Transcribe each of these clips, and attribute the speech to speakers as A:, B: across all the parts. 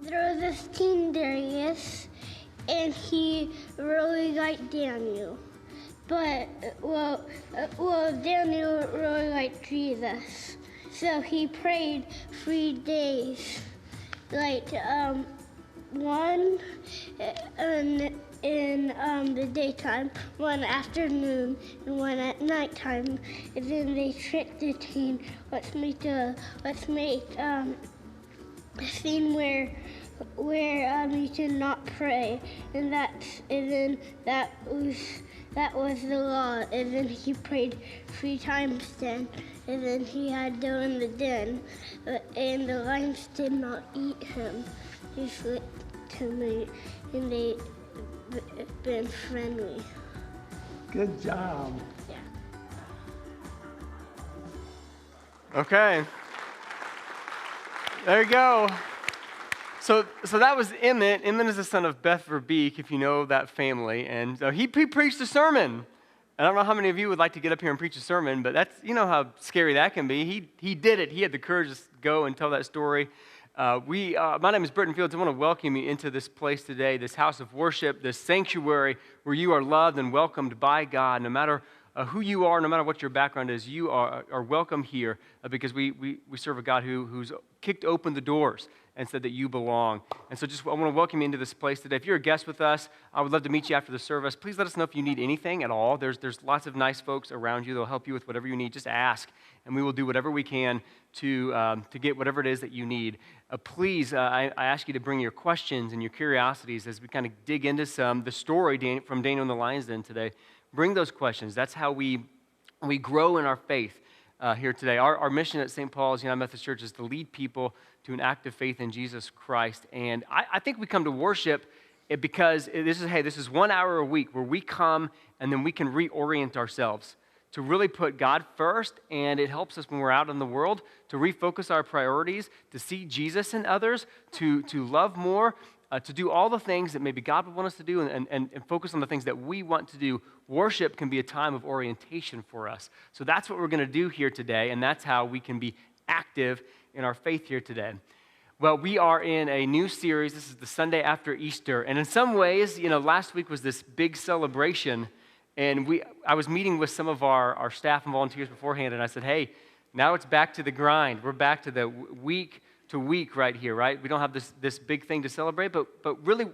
A: there was this king Darius, and he really liked Daniel. But, Daniel really liked Jesus. So he prayed 3 days, one in the daytime, one afternoon, and one at nighttime. And then they tricked the king. Let's make a scene where you cannot pray, and then that was the law. And then he prayed 3 times then, and then he had to go in the den, and the lions did not eat him. He licked him, and they been friendly.
B: Good job.
A: Yeah.
C: Okay. There you go. So that was Emmett. Emmett is the son of Beth Verbeek, if you know that family. And so he preached a sermon. I don't know how many of you would like to get up here and preach a sermon, but that's, you know how scary that can be. He did it. He had the courage to go and tell that story. My name is Britton Fields. I want to welcome you into this place today, this house of worship, this sanctuary where you are loved and welcomed by God. No matter who you are, no matter what your background is, you are welcome here because we serve a God who's kicked open the doors and said that you belong. And so I want to welcome you into this place today. If you're a guest with us, I would love to meet you after the service. Please let us know if you need anything at all. There's lots of nice folks around you. They'll help you with whatever you need. Just ask, and we will do whatever we can to get whatever it is that you need. Please, I ask you to bring your questions and your curiosities as we kind of dig into the story from Daniel and the Lion's Den today. Bring those questions. That's how we grow in our faith here today. Our mission at St. Paul's United Methodist Church is to lead people to an active faith in Jesus Christ. And I think we come to worship because this is 1 hour a week where we come and then we can reorient ourselves to really put God first, and it helps us when we're out in the world to refocus our priorities, to see Jesus in others, to love more, to do all the things that maybe God would want us to do and focus on the things that we want to do. Worship can be a time of orientation for us. So that's what we're going to do here today, and that's how we can be active in our faith here today. Well, we are in a new series. This is the Sunday after Easter, and in some ways, last week was this big celebration, and I was meeting with some of our staff and volunteers beforehand, and I said, hey, now it's back to the grind. We're back to the week to week right here, right? We don't have this big thing to celebrate, but really,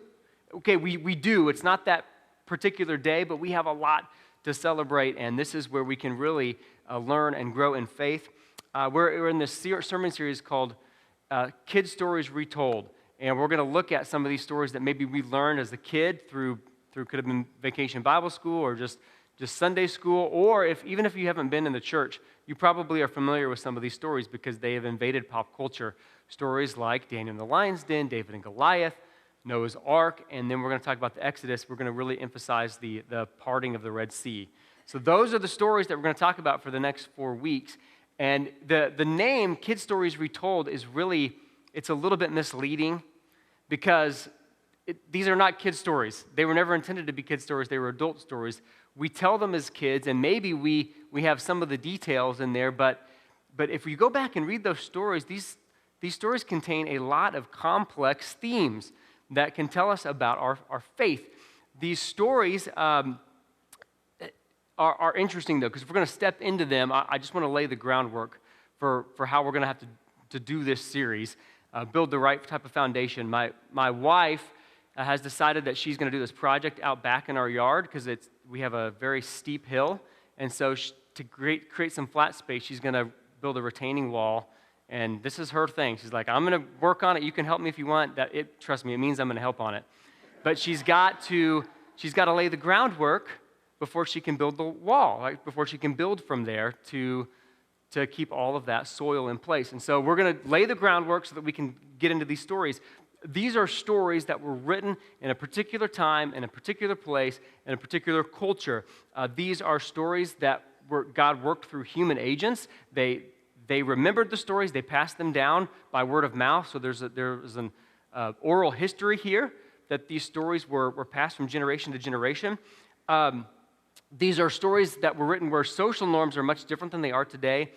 C: okay, we do. It's not that particular day, but we have a lot to celebrate, and this is where we can really learn and grow in faith. We're in this sermon series called Kid Stories Retold, and we're going to look at some of these stories that maybe we learned as a kid through could have been Vacation Bible School or just Sunday school, or even if you haven't been in the church, you probably are familiar with some of these stories because they have invaded pop culture. Stories like Daniel and the Lion's Den, David and Goliath, Noah's Ark, and then we're going to talk about the Exodus. We're going to really emphasize the parting of the Red Sea. So those are the stories that we're going to talk about for the next 4 weeks. And the name Kid Stories Retold is really, it's a little bit misleading because these are not kid stories. They were never intended to be kid stories. They were adult stories. We tell them as kids, and maybe we have some of the details in there, but if you go back and read those stories, these stories contain a lot of complex themes that can tell us about our faith. These stories are interesting, though, because if we're going to step into them, I just want to lay the groundwork for how we're going to have to do this series, build the right type of foundation. My wife has decided that she's going to do this project out back in our yard because we have a very steep hill, and so to create some flat space, she's going to build a retaining wall, and this is her thing. She's like, I'm going to work on it. You can help me if you want. Trust me, it means I'm going to help on it. But she's got to lay the groundwork before she can build the wall, right? Before she can build from there to keep all of that soil in place. And so we're going to lay the groundwork so that we can get into these stories. These are stories that were written in a particular time, in a particular place, in a particular culture. These are stories that God worked through human agents. They remembered the stories. They passed them down by word of mouth. So there's an oral history here that these stories were passed from generation to generation. These are stories that were written where social norms are much different than they are today.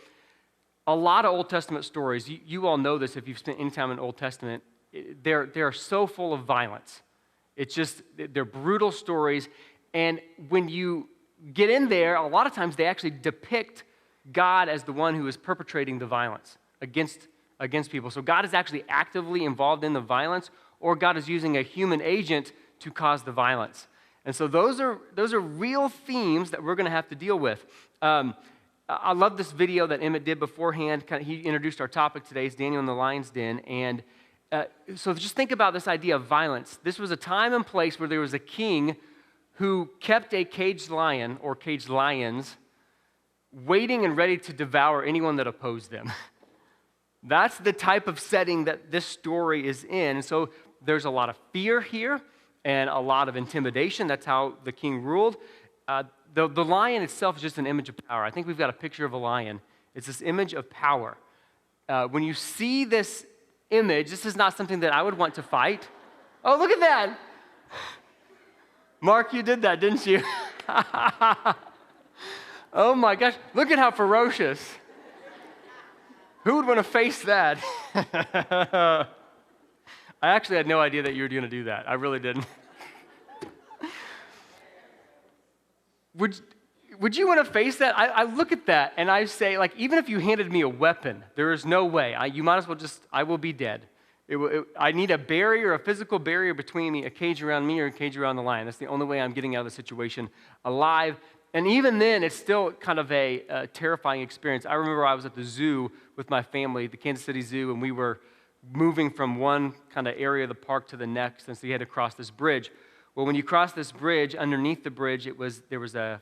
C: A lot of Old Testament stories, you all know this if you've spent any time in Old Testament, they're so full of violence. It's just, they're brutal stories. And when you get in there, a lot of times they actually depict God as the one who is perpetrating the violence against people. So God is actually actively involved in the violence, or God is using a human agent to cause the violence. And so those are real themes that we're going to have to deal with. I love this video that Emmett did beforehand. He introduced our topic today, is Daniel in the Lion's Den. And so just think about this idea of violence. This was a time and place where there was a king who kept a caged lion or caged lions waiting and ready to devour anyone that opposed them. That's the type of setting that this story is in. And so there's a lot of fear here and a lot of intimidation. That's how the king ruled. The lion itself is just an image of power. I think we've got a picture of a lion. It's this image of power. When you see this image, this is not something that I would want to fight. Oh, look at that. Mark, you did that, didn't you? Oh my gosh, look at how ferocious. Who would want to face that? I actually had no idea that you were going to do that. I really didn't. Would you want to face that? I look at that and I say, like, even if you handed me a weapon, there is no way. You might as well I will be dead. I need a barrier, a physical barrier between me, a cage around me or a cage around the lion. That's the only way I'm getting out of the situation alive. And even then, it's still kind of a terrifying experience. I remember I was at the zoo with my family, the Kansas City Zoo, and we were moving from one kind of area of the park to the next, and so you had to cross this bridge. Well, when you cross this bridge, underneath the bridge, there was a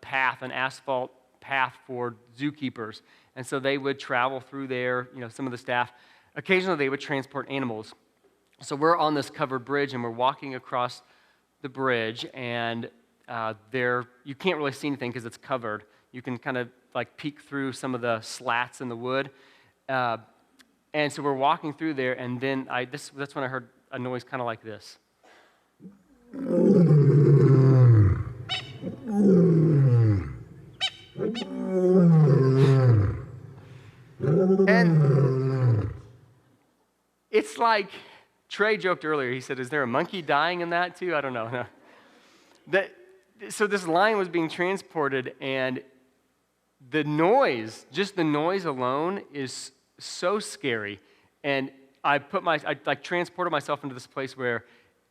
C: path, an asphalt path for zookeepers. And so they would travel through there, some of the staff. Occasionally, they would transport animals. So we're on this covered bridge, and we're walking across the bridge, and you can't really see anything because it's covered. You can kind of like peek through some of the slats in the wood. And so we're walking through there, and then that's when I heard a noise kind of like this. And it's like Trey joked earlier. He said, "Is there a monkey dying in that too?" I don't know. No. So this lion was being transported, and the noise, just the noise alone, is so scary. And I transported myself into this place where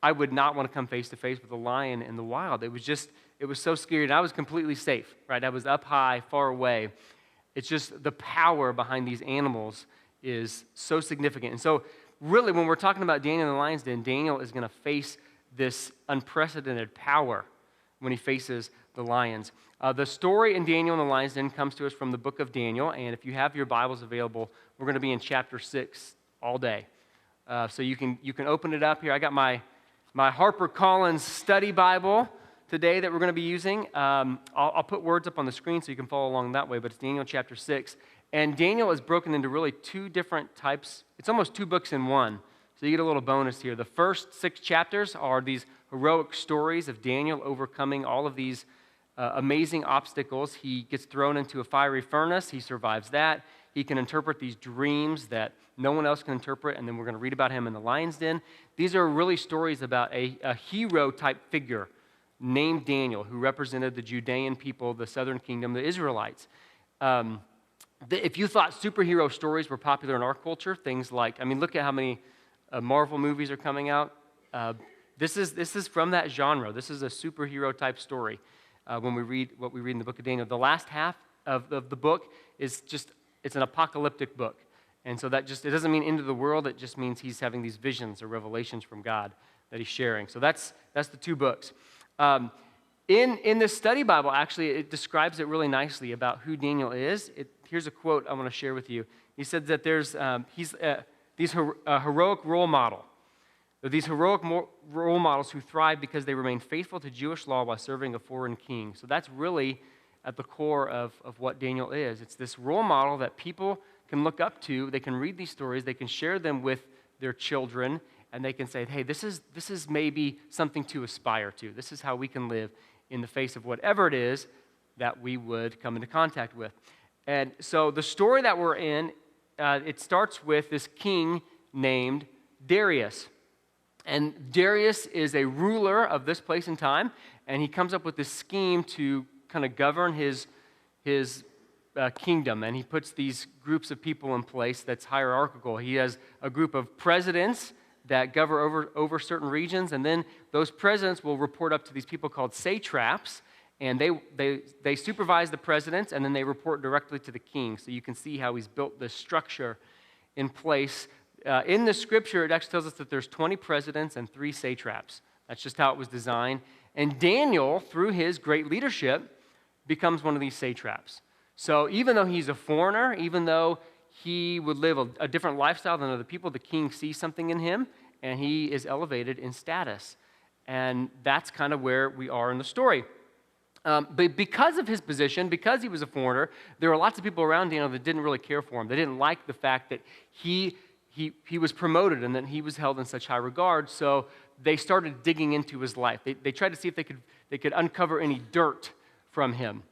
C: I would not want to come face to face with a lion in the wild. It was so scary, and I was completely safe, right? I was up high, far away. It's just the power behind these animals is so significant. And so really, when we're talking about Daniel in the Lion's Den, Daniel is going to face this unprecedented power when he faces the lions. The story in Daniel in the Lion's Den comes to us from the book of Daniel, and if you have your Bibles available, we're going to be in chapter 6 all day. So you can open it up here. I got my HarperCollins study Bible today that we're going to be using. I'll put words up on the screen so you can follow along that way, but it's Daniel chapter 6. And Daniel is broken into really two different types. It's almost two books in one. So you get a little bonus here. The first 6 chapters are these heroic stories of Daniel overcoming all of these amazing obstacles. He gets thrown into a fiery furnace. He survives that. He can interpret these dreams that no one else can interpret, and then we're going to read about him in the lion's den. These are really stories about a hero-type figure named Daniel, who represented the Judean people, the southern kingdom, the Israelites. If you thought superhero stories were popular in our culture, things like, look at how many Marvel movies are coming out. This is from that genre. This is a superhero-type story when we read what we read in the book of Daniel. The last half of the book is it's an apocalyptic book. And so it doesn't mean end of the world. It just means he's having these visions or revelations from God that he's sharing. So that's the 2 books. In this study Bible, actually, it describes it really nicely about who Daniel is. Here's a quote I want to share with you. He said that he's a heroic role model. These heroic role models who thrive because they remain faithful to Jewish law while serving a foreign king. So that's really at the core of what Daniel is. It's this role model that people can look up to. They can read these stories. They can share them with their children, and they can say, hey, this is maybe something to aspire to. This is how we can live in the face of whatever it is that we would come into contact with. And so the story that we're in, it starts with this king named Darius. And Darius is a ruler of this place and time, and he comes up with this scheme to kind of govern his kingdom, and he puts these groups of people in place that's hierarchical. He has a group of presidents that govern over certain regions, and then those presidents will report up to these people called satraps, and they supervise the presidents, and then they report directly to the king. So you can see how he's built this structure in place. In the scripture, it actually tells us that there's 20 presidents and 3 satraps. That's just how it was designed. And Daniel, through his great leadership, becomes one of these satraps. So even though he's a foreigner, even though he would live a different lifestyle than other people, the king sees something in him, and he is elevated in status. And that's kind of where we are in the story. But because of his position, because he was a foreigner, there were lots of people around Daniel that didn't really care for him. They didn't like the fact that he was promoted and that he was held in such high regard, so they started digging into his life. They tried to see if they could uncover any dirt from him.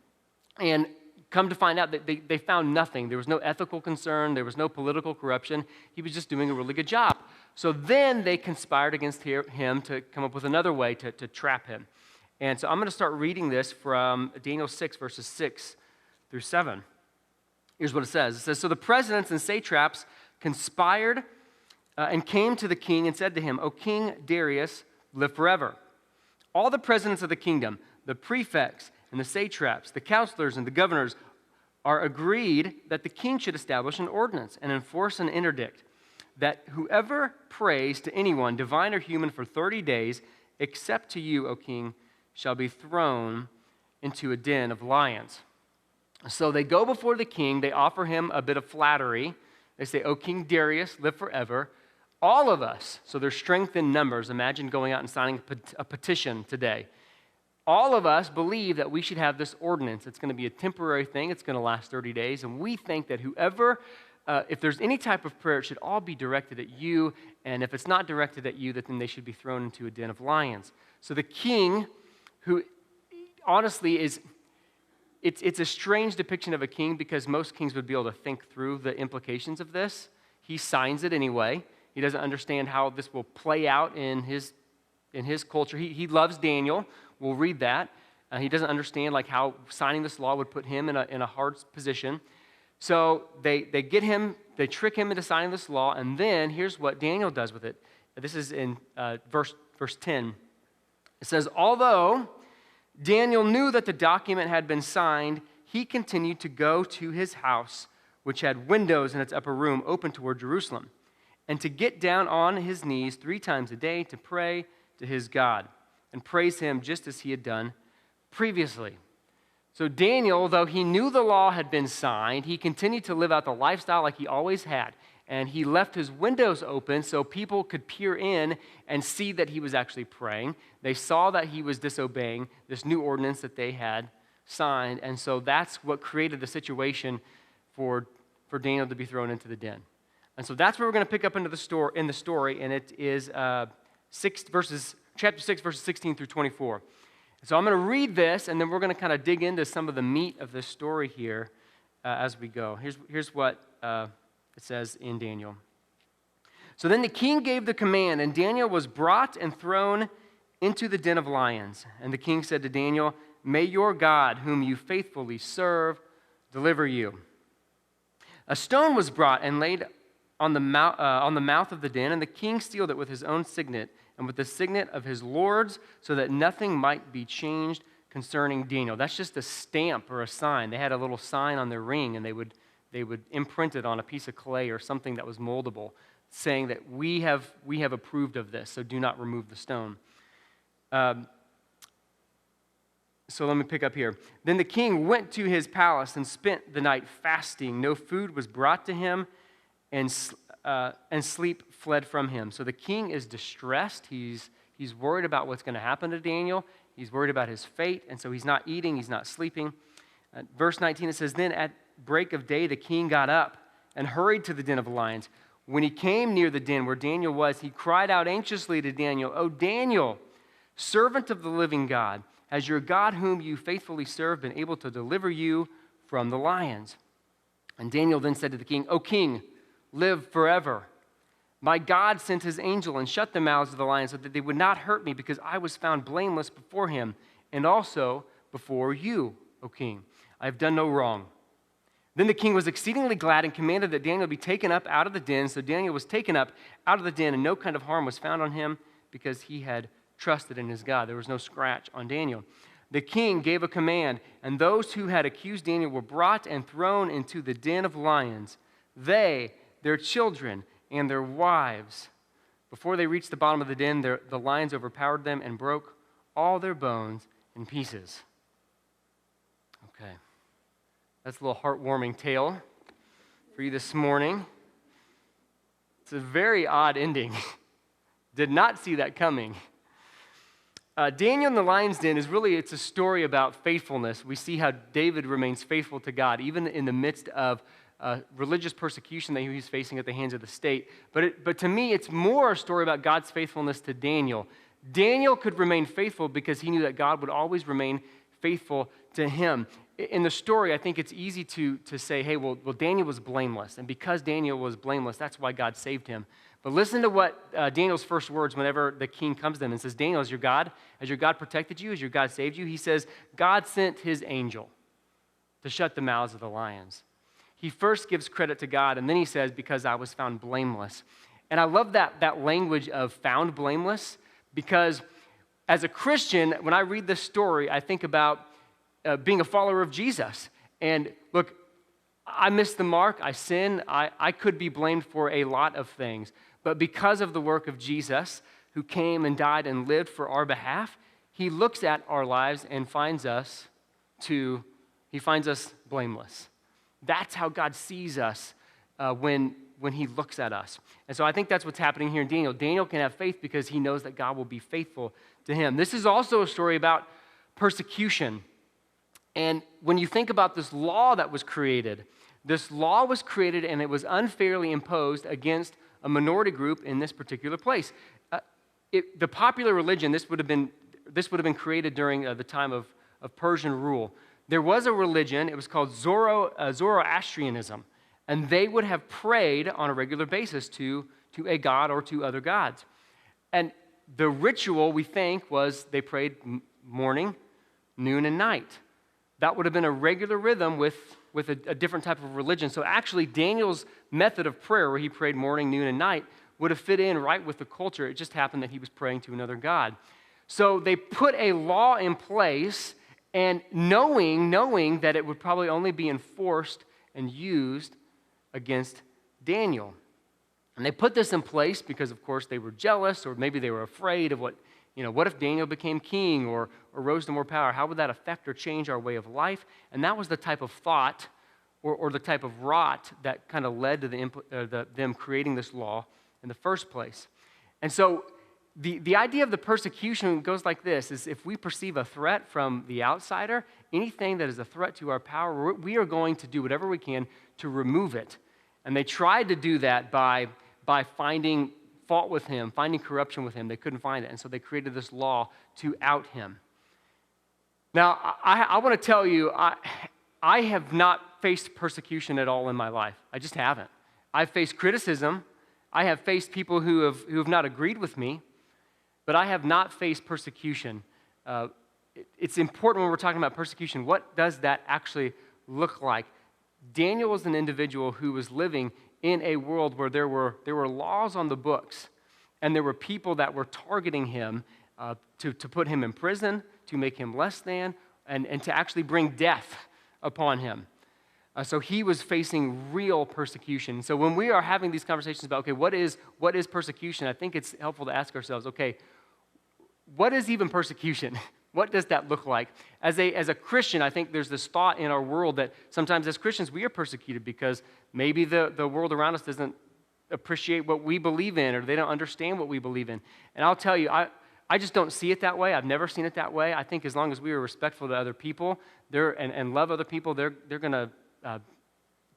C: And come to find out that they found nothing. There was no ethical concern. There was no political corruption. He was just doing a really good job. So then they conspired against him to come up with another way to trap him. And so I'm going to start reading this from Daniel 6, verses 6 through 7. Here's what it says. It says, "So the presidents and satraps conspired and came to the king and said to him, 'O King Darius, live forever. All the presidents of the kingdom, the prefects and the satraps, the counselors and the governors are agreed that the king should establish an ordinance and enforce an interdict that whoever prays to anyone, divine or human, for 30 days, except to you, O king, shall be thrown into a den of lions.'" So they go before the king. They offer him a bit of flattery. They say, "O King Darius, live forever. All of us," so there's strength in numbers. Imagine going out and signing a petition today. "All of us believe that we should have this ordinance. It's going to be a temporary thing. It's going to last 30 days. And we think that whoever, if there's any type of prayer, it should all be directed at you. And if it's not directed at you, then they should be thrown into a den of lions." So the king, who honestly is, it's a strange depiction of a king because most kings would be able to think through the implications of this. He signs it anyway. He doesn't understand how this will play out in his culture. He loves Daniel. We'll read that. He doesn't understand like how signing this law would put him in a hard position. So they get him, they trick him into signing this law, and then here's what Daniel does with it. This is in verse 10. It says, "Although Daniel knew that the document had been signed, he continued to go to his house, which had windows in its upper room open toward Jerusalem, and to get down on his knees 3 times a day to pray to his God and praise him just as he had done previously." So Daniel, though he knew the law had been signed, he continued to live out the lifestyle like he always had. And he left his windows open so people could peer in and see that he was actually praying. They saw that he was disobeying this new ordinance that they had signed. And so that's what created the situation for Daniel to be thrown into the den. And so that's where we're going to pick up in the story, and it is chapter 6, verses 16 through 24. So I'm going to read this, and then we're going to kind of dig into some of the meat of this story here as we go. Here's what it says in Daniel. "So then the king gave the command, and Daniel was brought and thrown into the den of lions. And the king said to Daniel, 'May your God, whom you faithfully serve, deliver you.' A stone was brought and laid on the mouth of the den, and the king sealed it with his own signet and with the signet of his lords, so that nothing might be changed concerning Daniel." That's just a stamp or a sign. They had a little sign on their ring, and they would imprint it on a piece of clay or something that was moldable, saying that we have approved of this, so do not remove the stone. So let me pick up here. "Then the king went to his palace and spent the night fasting. No food was brought to him, and sleep fled from him." So the king is distressed. He's worried about what's going to happen to Daniel. He's worried about his fate, and so he's not eating, he's not sleeping. Verse 19, it says, "Then at break of day the king got up and hurried to the den of lions. When he came near the den where Daniel was, he cried out anxiously to Daniel, 'O Daniel, servant of the living God, has your God whom you faithfully serve been able to deliver you from the lions?' And Daniel then said to the king, 'O king, live forever. My God sent his angel and shut the mouths of the lions so that they would not hurt me, because I was found blameless before him and also before you, O king. I have done no wrong." Then the king was exceedingly glad and commanded that Daniel be taken up out of the den. So Daniel was taken up out of the den, and no kind of harm was found on him, because he had trusted in his God. There was no scratch on Daniel. The king gave a command, and those who had accused Daniel were brought and thrown into the den of lions, they, their children, and their wives. Before they reached the bottom of the den, the lions overpowered them and broke all their bones in pieces. Okay. That's a little heartwarming tale for you this morning. It's a very odd ending. Did not see that coming. Daniel in the lion's den it's a story about faithfulness. We see how David remains faithful to God, even in the midst of religious persecution that he was facing at the hands of the state. But to me, it's more a story about God's faithfulness to Daniel. Daniel could remain faithful because he knew that God would always remain faithful to him. In the story, I think it's easy to say, hey, well, Daniel was blameless. And because Daniel was blameless, that's why God saved him. But listen to what Daniel's first words whenever the king comes to him and says, Daniel, has your God protected you? Has your God saved you? He says, God sent his angel to shut the mouths of the lions. He first gives credit to God, and then he says, because I was found blameless. And I love that language of found blameless, because as a Christian, when I read this story, I think about being a follower of Jesus. And look, I missed the mark, I sin, I could be blamed for a lot of things. But because of the work of Jesus, who came and died and lived for our behalf, he looks at our lives and finds us blameless. That's how God sees us when he looks at us. And so I think that's what's happening here in Daniel. Daniel can have faith because he knows that God will be faithful to him. This is also a story about persecution. And when you think about this law that was created and it was unfairly imposed against a minority group in this particular place. The popular religion, this would have been created during the time of Persian rule. There was a religion, it was called Zoroastrianism, and they would have prayed on a regular basis to a god or to other gods. And the ritual, we think, was they prayed morning, noon, and night. That would have been a regular rhythm with a different type of religion. So actually, Daniel's method of prayer, where he prayed morning, noon, and night, would have fit in right with the culture. It just happened that he was praying to another god. So they put a law in place, and knowing that it would probably only be enforced and used against Daniel. And they put this in place because, of course, they were jealous, or maybe they were afraid of what if Daniel became king or rose to more power? How would that affect or change our way of life? And that was the type of thought or the type of rot that kind of led to them creating this law in the first place. And so the idea of the persecution goes like this, is if we perceive a threat from the outsider, anything that is a threat to our power, we are going to do whatever we can to remove it. And they tried to do that by finding fault with him, finding corruption with him. They couldn't find it, and so they created this law to out him. Now, I want to tell you, I have not faced persecution at all in my life. I just haven't. I've faced criticism. I have faced people who have not agreed with me, but I have not faced persecution. It's important when we're talking about persecution, what does that actually look like? Daniel was an individual who was living in a world where there were laws on the books, and there were people that were targeting him to put him in prison, to make him less than, and to actually bring death upon him. So he was facing real persecution. So when we are having these conversations about, okay, what is persecution? I think it's helpful to ask ourselves, okay, what is even persecution? What does that look like? As a Christian, I think there's this thought in our world that sometimes as Christians we are persecuted because maybe the world around us doesn't appreciate what we believe in, or they don't understand what we believe in. And I'll tell you, I just don't see it that way. I've never seen it that way. I think as long as we are respectful to other people and love other people, they're going to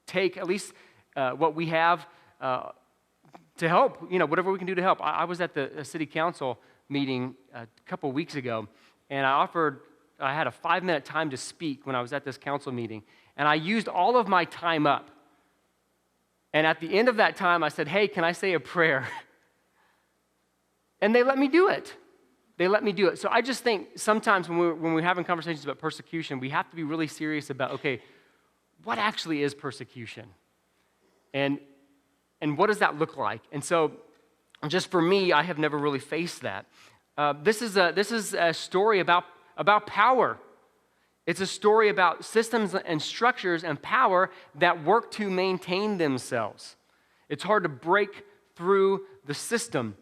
C: take at least what we have to help, whatever we can do to help. I was at the city council meeting a couple weeks ago, and I had a 5-minute time to speak when I was at this council meeting, and I used all of my time up. And at the end of that time, I said, hey, can I say a prayer? And they let me do it. They let me do it. So I just think sometimes when we're having conversations about persecution, we have to be really serious about, okay, what actually is persecution? And what does that look like? And so just for me, I have never really faced that. This is a story about power. It's a story about systems and structures and power that work to maintain themselves. It's hard to break through the system.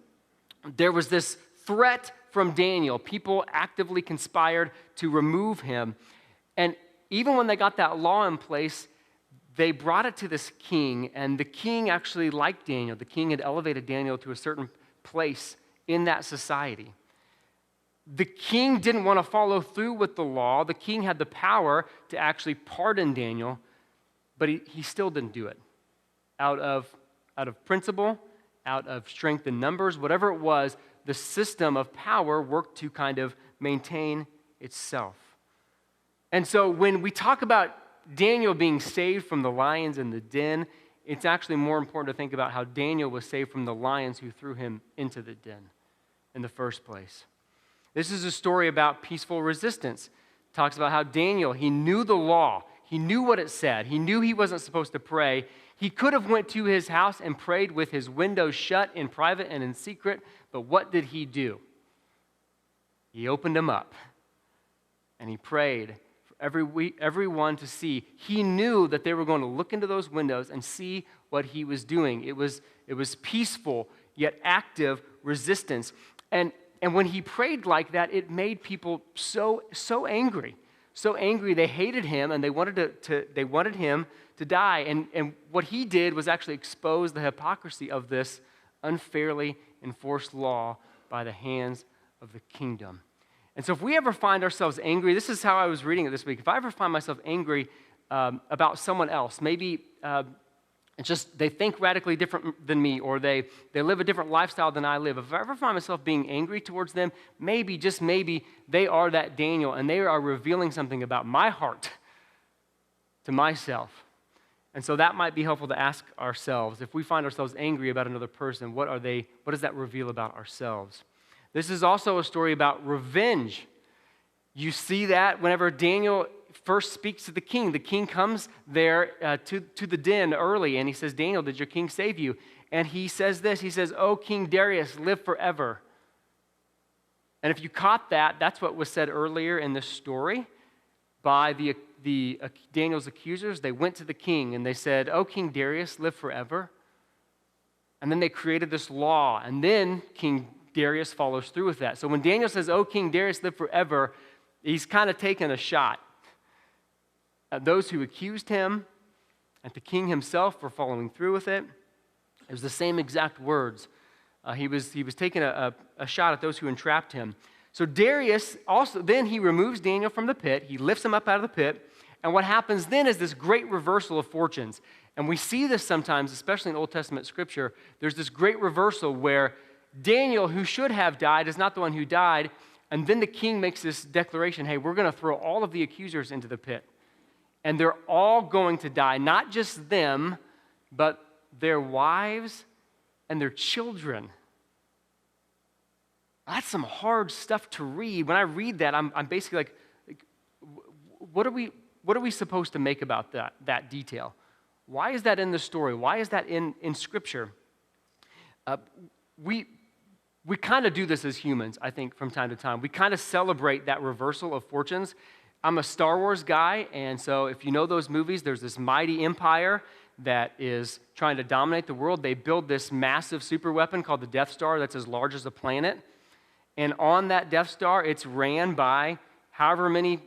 C: There was this threat from Daniel. People actively conspired to remove him. And even when they got that law in place, they brought it to this king, and the king actually liked Daniel. The king had elevated Daniel to a certain place in that society. The king didn't want to follow through with the law. The king had the power to actually pardon Daniel, but he still didn't do it. Out of principle, out of strength in numbers, whatever it was, the system of power worked to kind of maintain itself. And so when we talk about Daniel being saved from the lions in the den, it's actually more important to think about how Daniel was saved from the lions who threw him into the den in the first place. This is a story about peaceful resistance. It talks about how Daniel, he knew the law. He knew what it said. He knew he wasn't supposed to pray. He could have went to his house and prayed with his windows shut in private and in secret, but what did he do? He opened them up, and he prayed for everyone to see. He knew that they were going to look into those windows and see what he was doing. It was peaceful, yet active resistance. And when he prayed like that, it made people so angry. So angry, they hated him, and they wanted him to die. And what he did was actually expose the hypocrisy of this unfairly enforced law by the hands of the kingdom. And so if we ever find ourselves angry, this is how I was reading it this week. If I ever find myself angry about someone else, maybe it's just they think radically different than me, or they live a different lifestyle than I live. If I ever find myself being angry towards them, maybe, just maybe, they are that Daniel, and they are revealing something about my heart to myself. And so that might be helpful to ask ourselves. If we find ourselves angry about another person, what does that reveal about ourselves? This is also a story about revenge. You see that whenever Daniel first speaks to the king comes there to the den early, and he says, Daniel, did your king save you? And he says this, he says, "O King Darius, live forever." And if you caught that, that's what was said earlier in this story by Daniel's accusers. They went to the king and they said, "O King Darius, live forever." And then they created this law, and then King Darius follows through with that. So when Daniel says, "O King Darius, live forever," he's kind of taking a shot at those who accused him, at the king himself for following through with it. It was the same exact words. He was taking a shot at those who entrapped him. So Darius also, then he removes Daniel from the pit. He lifts him up out of the pit. And what happens then is this great reversal of fortunes. And we see this sometimes, especially in Old Testament scripture. There's this great reversal where Daniel, who should have died, is not the one who died. And then the king makes this declaration, hey, we're going to throw all of the accusers into the pit. And they're all going to die, not just them, but their wives and their children. That's some hard stuff to read. When I read that, I'm basically like, what are we supposed to make about that detail? Why is that in the story? Why is that in Scripture? We kind of do this as humans, I think, from time to time. We kind of celebrate that reversal of fortunes. I'm a Star Wars guy, and so if you know those movies, there's this mighty empire that is trying to dominate the world. They build this massive super weapon called the Death Star that's as large as a planet. And on that Death Star, it's ran by however many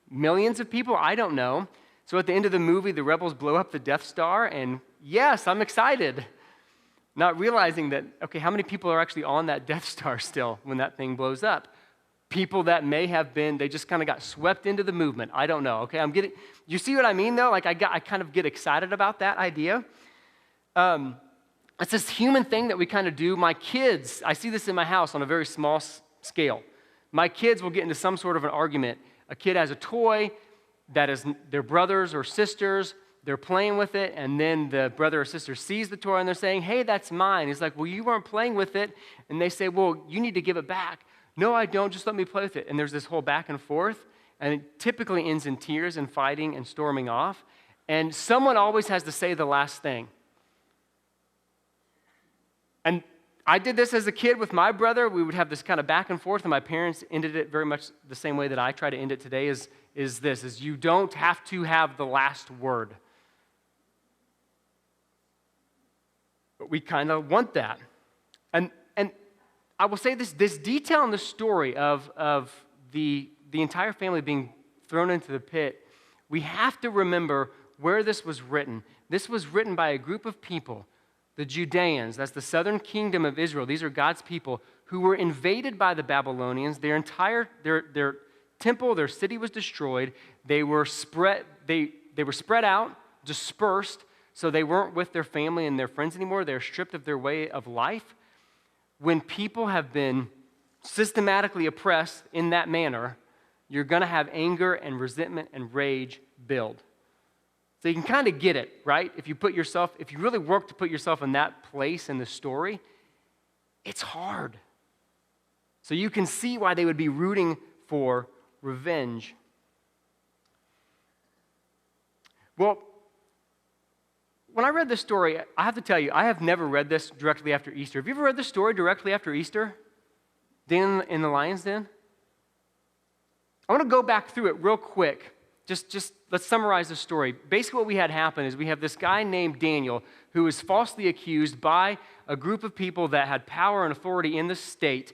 C: millions of people, I don't know. So at the end of the movie, the rebels blow up the Death Star, and yes, I'm excited. Not realizing that, okay, how many people are actually on that Death Star still when that thing blows up? People that may have been, they just kind of got swept into the movement. I don't know, okay? You see what I mean, though? Like, I kind of get excited about that idea. It's this human thing that we kind of do. My kids, I see this in my house on a very small scale. My kids will get into some sort of an argument. A kid has a toy that is their brother's or sister's, they're playing with it, and then the brother or sister sees the toy and they're saying, hey, that's mine. He's like, well, you weren't playing with it. And they say, well, you need to give it back. No, I don't. Just let me play with it. And there's this whole back and forth, and it typically ends in tears and fighting and storming off. And someone always has to say the last thing. And I did this as a kid with my brother. We would have this kind of back and forth, and my parents ended it very much the same way that I try to end it today is you don't have to have the last word. But we kind of want that. And I will say this detail in the story of the entire family being thrown into the pit, we have to remember where this was written. This was written by a group of people, the Judeans, that's the southern kingdom of Israel. These are God's people who were invaded by the Babylonians. Their temple, their city was destroyed. They were spread out, dispersed, so they weren't with their family and their friends anymore. They're stripped of their way of life. When people have been systematically oppressed in that manner, you're going to have anger and resentment and rage build. So you can kind of get it, right? If you really work to put yourself in that place in the story, it's hard. So you can see why they would be rooting for revenge. Well, when I read this story, I have to tell you, I have never read this directly after Easter. Have you ever read this story directly after Easter? Dan in the Lion's Den? I want to go back through it real quick. Just let's summarize the story. Basically what we had happen is we have this guy named Daniel who was falsely accused by a group of people that had power and authority in the state.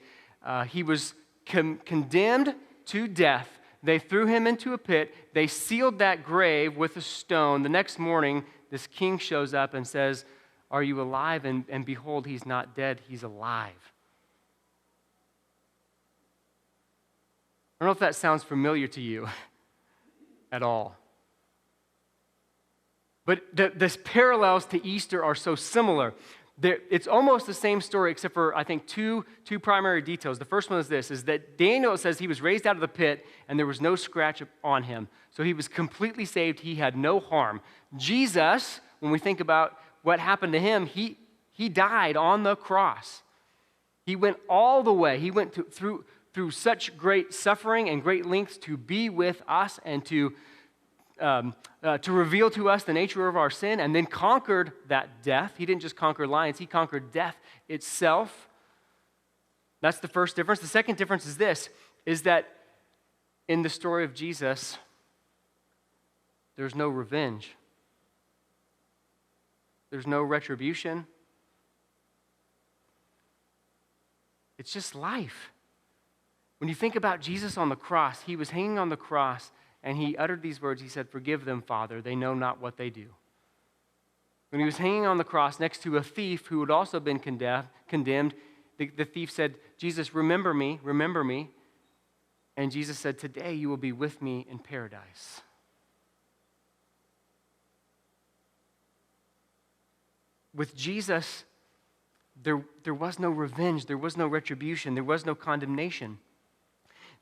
C: He was condemned to death. They threw him into a pit. They sealed that grave with a stone. The next morning, this king shows up and says, are you alive? And behold, he's not dead, he's alive. I don't know if that sounds familiar to you at all. But the parallels to Easter are so similar. It's almost the same story except for, I think, two primary details. The first one is this, is that Daniel says he was raised out of the pit and there was no scratch on him. So he was completely saved. He had no harm. Jesus, when we think about what happened to him, he died on the cross. He went all the way. He went through such great suffering and great lengths to be with us and to reveal to us the nature of our sin, and then conquered that death. He didn't just conquer lions, he conquered death itself. That's the first difference. The second difference is this, is that in the story of Jesus, there's no revenge. There's no retribution. It's just life. When you think about Jesus on the cross, he was hanging on the cross and he uttered these words. He said, forgive them, Father, they know not what they do. When he was hanging on the cross next to a thief who had also been condemned, the thief said, Jesus, remember me. And Jesus said, today you will be with me in paradise. With Jesus, there was no revenge, there was no retribution, there was no condemnation.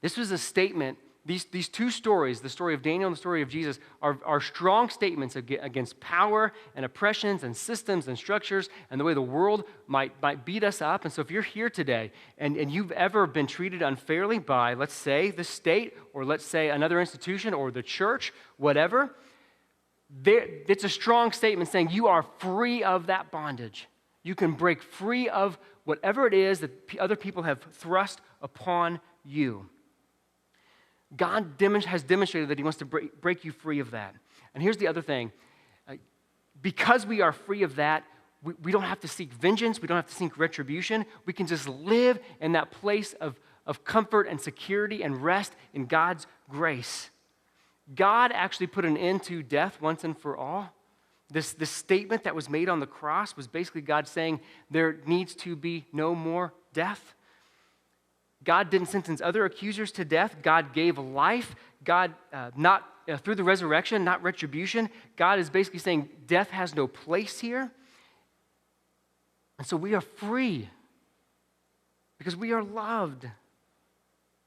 C: This was a statement. These two stories, the story of Daniel and the story of Jesus, are strong statements against power and oppressions and systems and structures and the way the world might beat us up. And so if you're here today and you've ever been treated unfairly by, let's say, the state or let's say another institution or the church, whatever, it's a strong statement saying you are free of that bondage. You can break free of whatever it is that other people have thrust upon you. God has demonstrated that he wants to break you free of that. And here's the other thing. Because we are free of that, we don't have to seek vengeance. We don't have to seek retribution. We can just live in that place of comfort and security and rest in God's grace. God actually put an end to death once and for all. This statement that was made on the cross was basically God saying there needs to be no more death. God didn't sentence other accusers to death. God gave life. God, through the resurrection, not retribution. God is basically saying death has no place here. And so we are free because we are loved.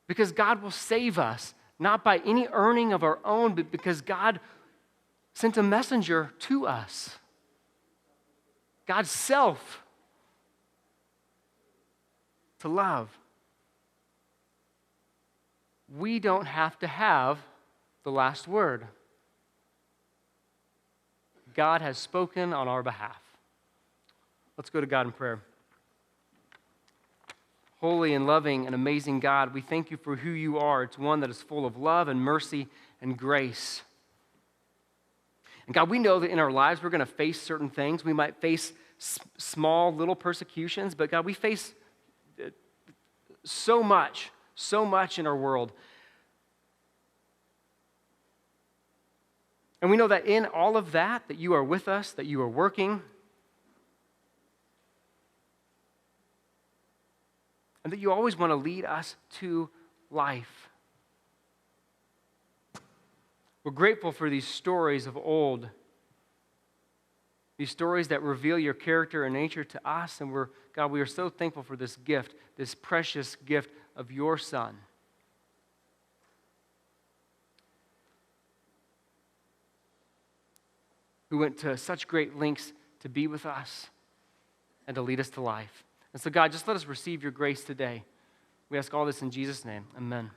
C: Because God will save us, not by any earning of our own, but because God sent a messenger to us. God's self to love. We don't have to have the last word. God has spoken on our behalf. Let's go to God in prayer. Holy and loving and amazing God, we thank you for who you are. It's one that is full of love and mercy and grace. And God, we know that in our lives we're going to face certain things. We might face small, little persecutions, but God, we face so much in our world. And we know that in all of that you are with us, that you are working, and that you always want to lead us to life. We're grateful for these stories of old, these stories that reveal your character and nature to us, and God, we are so thankful for this gift, this precious gift of your Son. Who went to such great lengths to be with us and to lead us to life. And so, God, just let us receive your grace today. We ask all this in Jesus' name. Amen.